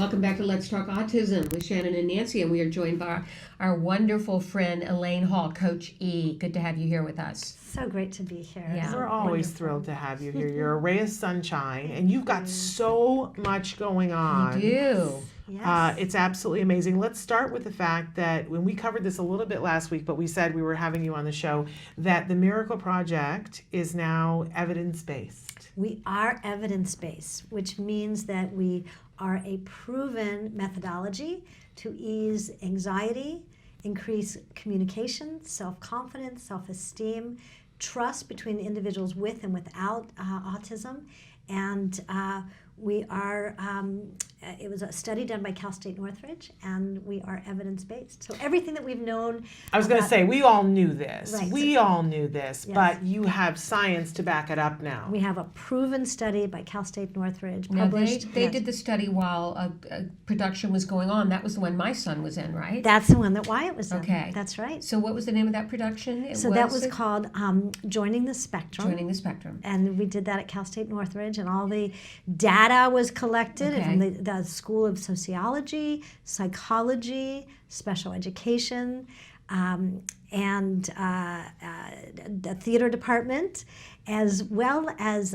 welcome back to Let's Talk Autism with Shannon and Nancy, and we are joined by our wonderful friend Elaine Hall, Coach E. Good to have you here with us. So great to be here. Yeah. We're always thrilled to have you here. You're a ray of sunshine, and you've got so much going on. You do. Yes. It's absolutely amazing. Let's start with the fact that when we covered this a little bit last week, but we said we were having you on the show, that the Miracle Project is now evidence-based. We are evidence-based, which means that we are a proven methodology to ease anxiety, increase communication, self-confidence, self-esteem, trust between individuals with and without autism. And we are, it was a study done by Cal State Northridge, and we are evidence-based. So everything that we've known. I was going to say, we all knew this. Right. We all knew this, Yes. but you have science to back it up now. We have a proven study by Cal State Northridge Now, published. they Yes. did the study while a production was going on. That was the one my son was in, right? That's the one that Wyatt was in. Okay. That's right. So what was the name of that production? So that was called Joining the Spectrum. Joining the Spectrum. And we did that at Cal State Northridge, and all the data was collected from the School of Sociology, Psychology, Special Education, and the theater department, as well as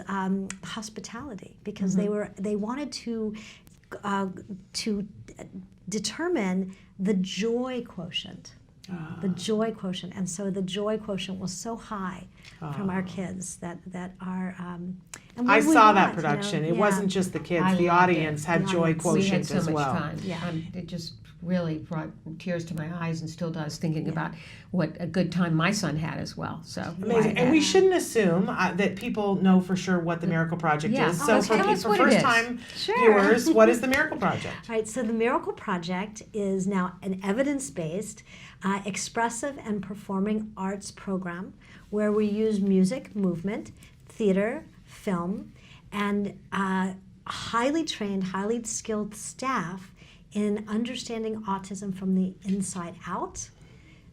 hospitality, because they wanted to determine the joy quotient. The joy quotient, and so the joy quotient was so high from our kids that are. And I we saw want, that production. It yeah. wasn't just the kids. I The loved audience it. had The joy audience. We had quotient so as much well. fun. Yeah. It just really brought tears to my eyes and still does, thinking about what a good time my son had as well. So Amazing. And we shouldn't assume that people know for sure what the Miracle Project Yeah. is. Oh, So let's tell us for what it is. first-time Sure. viewers, what is the Miracle Project? All right, so the Miracle Project is now an evidence-based, expressive and performing arts program where we use music, movement, theater, film, and highly trained, highly skilled staff in understanding autism from the inside out,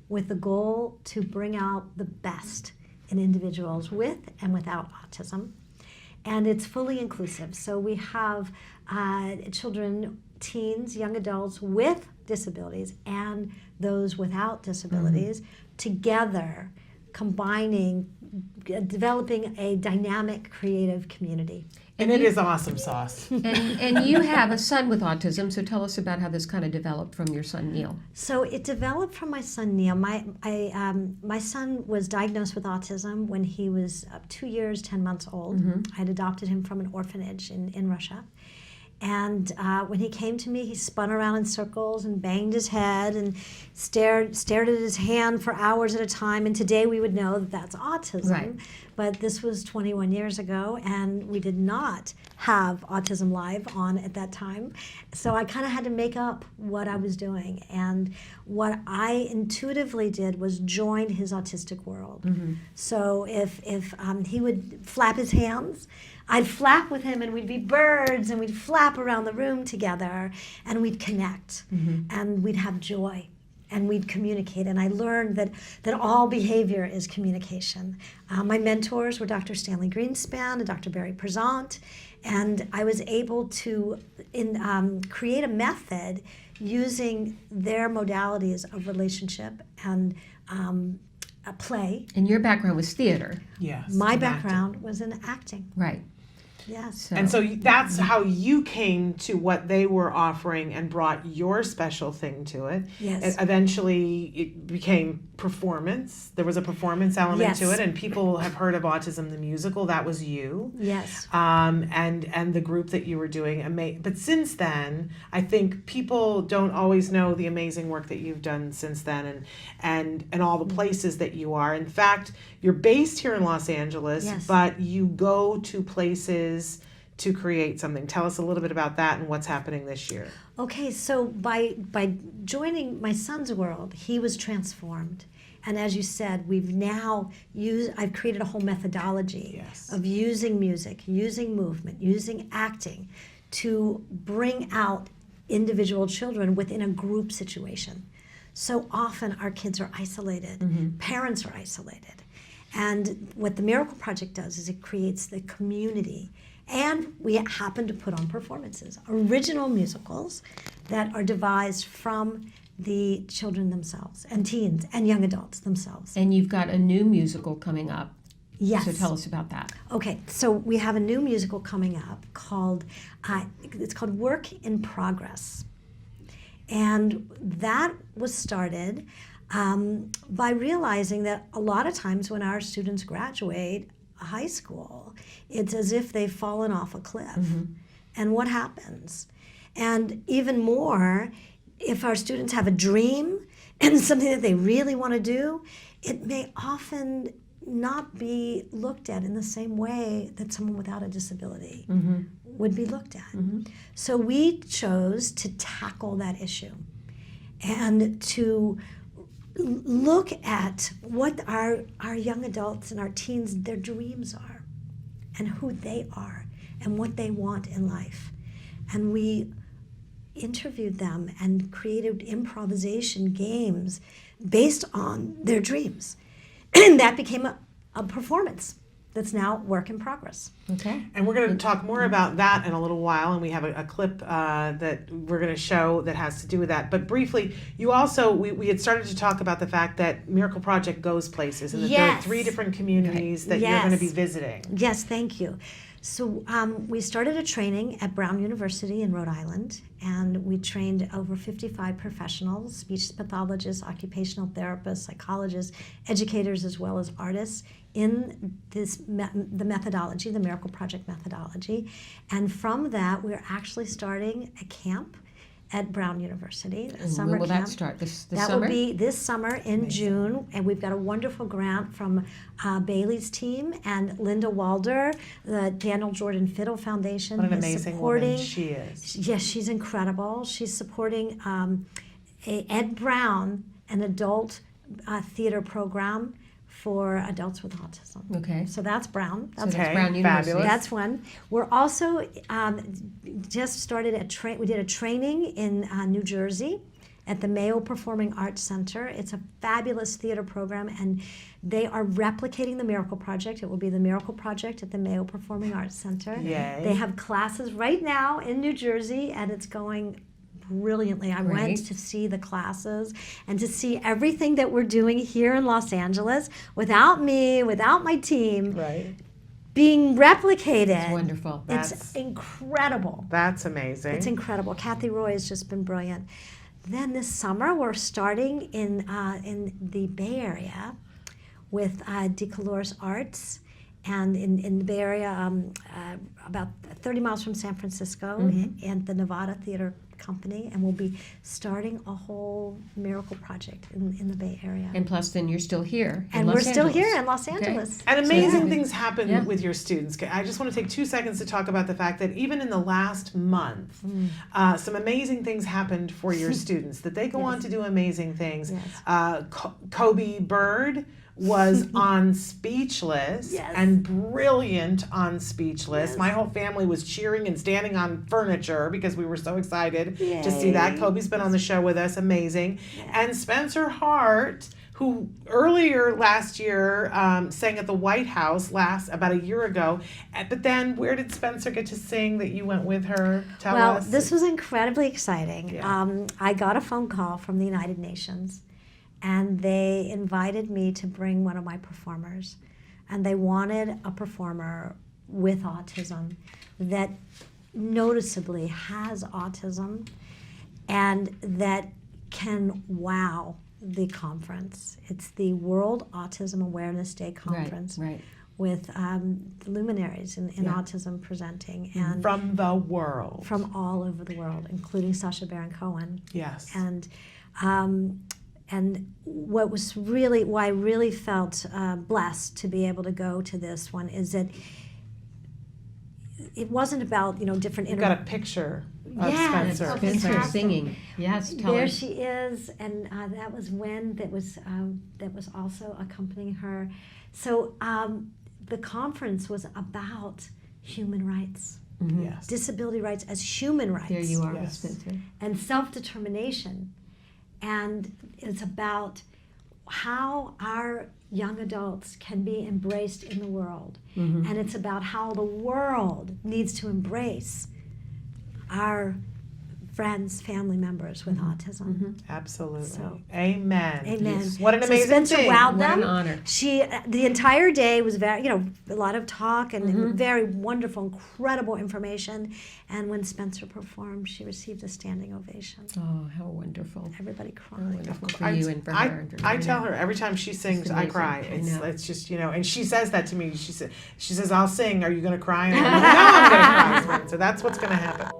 with the goal to bring out the best in individuals with and without autism. And it's fully inclusive. So we have children, teens, young adults with disabilities and those without disabilities together, combining, developing a dynamic, creative community. And it is awesome sauce. And you have a son with autism, so tell us about how this kind of developed from your son Neil. So it developed from my son Neil. My son was diagnosed with autism when he was 2 years, 10 months old. I had adopted him from an orphanage in Russia. And when he came to me, he spun around in circles and banged his head and stared at his hand for hours at a time. And today we would know that that's autism. Right. But this was 21 years ago, and we did not have autism-live on at that time. So I kind of had to make up what I was doing. And what I intuitively did was join his autistic world. So if he would flap his hands, I'd flap with him, and we'd be birds, and we'd flap around the room together, and we'd connect, and we'd have joy, and we'd communicate. And I learned that all behavior is communication. My mentors were Dr. Stanley Greenspan and Dr. Barry Prezant, and I was able to create a method using their modalities of relationship and play. And your background was theater. Yes. My and background was in acting. Right. Yes. And so that's how you came to what they were offering and brought your special thing to it. Yes. And eventually it became performance. There was a performance element to Yes. it, and people have heard of Autism the Musical. That was you. Yes. And the group that you were doing. But since then, I think people don't always know the amazing work that you've done since then, and all the places that you are. In fact, you're based here in Los Angeles, Yes. but you go to places to create something. Tell us a little bit about that and what's happening this year. Okay, so by joining my son's world, he was transformed. And as you said, I've created a whole methodology Yes. of using music, using movement, using acting to bring out individual children within a group situation. So often our kids are isolated, parents are isolated. And what the Miracle Project does is it creates the community And we happen to put on performances, original musicals that are devised from the children themselves and teens and young adults themselves. And you've got a new musical coming up. Yes. So tell us about that. Okay, so we have a new musical coming up called, it's called Work in Progress. And that was started by realizing that a lot of times when our students graduate high school, it's as if they've fallen off a cliff. And what happens? And even more, if our students have a dream and something that they really want to do, it may often not be looked at in the same way that someone without a disability would be looked at. So we chose to tackle that issue and to look at what our young adults and our teens, their dreams are and who they are and what they want in life. And we interviewed them and created improvisation games based on their dreams. And that became a performance that's now work in progress. Okay. And we're going to talk more about that in a little while, and we have a clip that we're going to show that has to do with that. But briefly, you also, we had started to talk about the fact that Miracle Project goes places, and that there are 3 different communities that you're going to be visiting. Yes, thank you. So we started a training at Brown University in Rhode Island, and we trained over 55 professionals, speech pathologists, occupational therapists, psychologists, educators, as well as artists in the methodology, the Miracle Project methodology. And from that, we're actually starting a camp at Brown University, a summer when will camp. that start? This That summer? will be this summer in June, and we've got a wonderful grant from Bailey's team and Linda Walder, the Daniel Jordan Fiddle Foundation. What an is amazing supporting, woman she is. Yes, she's incredible. She's supporting Ed Brown, an adult theater program for adults with autism. Okay. So that's Brown. So That's that's Brown University. fabulous. that's one. We're also just started we did a training in New Jersey at the Mayo Performing Arts Center. It's a fabulous theater program, and they are replicating the Miracle Project. It will be the Miracle Project at the Mayo Performing Arts Center. Yay. They have classes right now in New Jersey, and it's going brilliantly. I Great. went to see the classes and to see everything that we're doing here in Los Angeles without me, without my team, Right. being replicated. It's wonderful. It's incredible. That's amazing. It's incredible. Kathy Roy has just been brilliant. Then this summer we're starting in the Bay Area with DeColores Arts, and in the Bay Area, about 30 miles from San Francisco, and the Nevada Theater Company, and we'll be starting a whole Miracle Project in the Bay Area. And plus, then you're still here. in And Los we're still Angeles. here in Los Okay. Angeles. And amazing So- things happen Yeah. with your students. I just want to take 2 seconds to talk about the fact that even in the last month, some amazing things happened for your students, that they go on to do amazing things. Yes. Kobe Bird was on Speechless, Yes. and brilliant on Speechless. Yes. My whole family was cheering and standing on furniture because we were so excited to see that. Yay. Kobe's been on the show with us, amazing. And Spencer Hart, who earlier last year sang at the White House about a year ago. But then where did Spencer get to sing that you went with her? Tell Well, us. this was incredibly exciting. Yeah. I got a phone call from the United Nations, and they invited me to bring one of my performers. And they wanted a performer with autism that noticeably has autism and that can wow the conference. It's the World Autism Awareness Day conference. Right. With luminaries in Yeah. autism presenting, and From the world. from all over the world, including Sacha Baron Cohen. Yes. And what was really, why I really felt blessed to be able to go to this one is that it wasn't about different. You've got a picture of Yes, Spencer. of Spencer fantastic. singing. Yes, tell There us. she is, and that was when that was also accompanying her. So the conference was about human rights, Yes. disability rights as human rights. There you are, Yes. Spencer. And self-determination. And it's about how our young adults can be embraced in the world. Mm-hmm. And it's about how the world needs to embrace our friends, family members with autism. Absolutely. So- Amen. Amen. Yes. What an So amazing Spencer thing. wowed What them. an honor. She, the entire day was very, a lot of talk and very wonderful, incredible information. And when Spencer performed, she received a standing ovation. Oh, how wonderful. Everybody How cried. wonderful for you and for her. and for I me. tell her every time she sings, I amazing. cry. I It's know. it's just and she says that to me. She says I'll sing. Are you gonna cry? And I'm like, no, I'm gonna cry. So that's what's gonna happen.